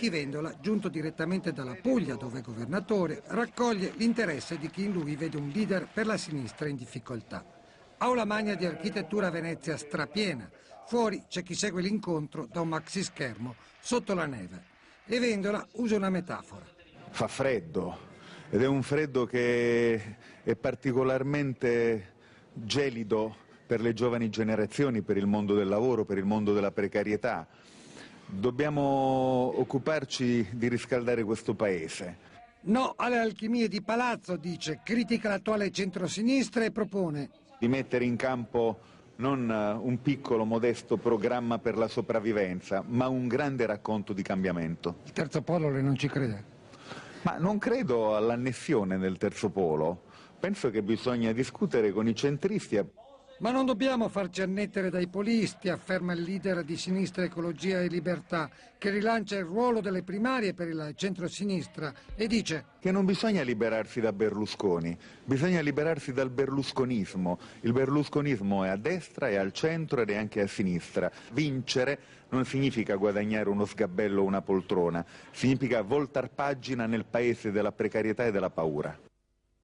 Nichi Vendola, giunto direttamente dalla Puglia, dove è governatore, raccoglie l'interesse di chi in lui vede un leader per la sinistra in difficoltà. Aula magna di architettura a Venezia strapiena. Fuori c'è chi segue l'incontro da un maxi schermo sotto la neve. E Vendola usa una metafora. Fa freddo, ed è un freddo che è particolarmente gelido per le giovani generazioni, per il mondo del lavoro, per il mondo della precarietà. Dobbiamo occuparci di riscaldare questo paese. No alle alchimie di palazzo, dice, critica l'attuale centrosinistra e propone Di mettere in campo non un piccolo, modesto programma per la sopravvivenza, ma un grande racconto di cambiamento. il terzo polo, lei non ci crede? Ma non credo all'annessione del terzo polo. Penso che bisogna discutere con i centristi. Ma non dobbiamo farci annettere dai polisti, afferma il leader di Sinistra Ecologia e Libertà, che rilancia il ruolo delle primarie per il centro-sinistra e dice che non bisogna liberarsi da Berlusconi, bisogna liberarsi dal berlusconismo. Il berlusconismo è a destra, è al centro ed è anche a sinistra. Vincere non significa guadagnare uno sgabello o una poltrona, significa voltar pagina nel paese della precarietà e della paura.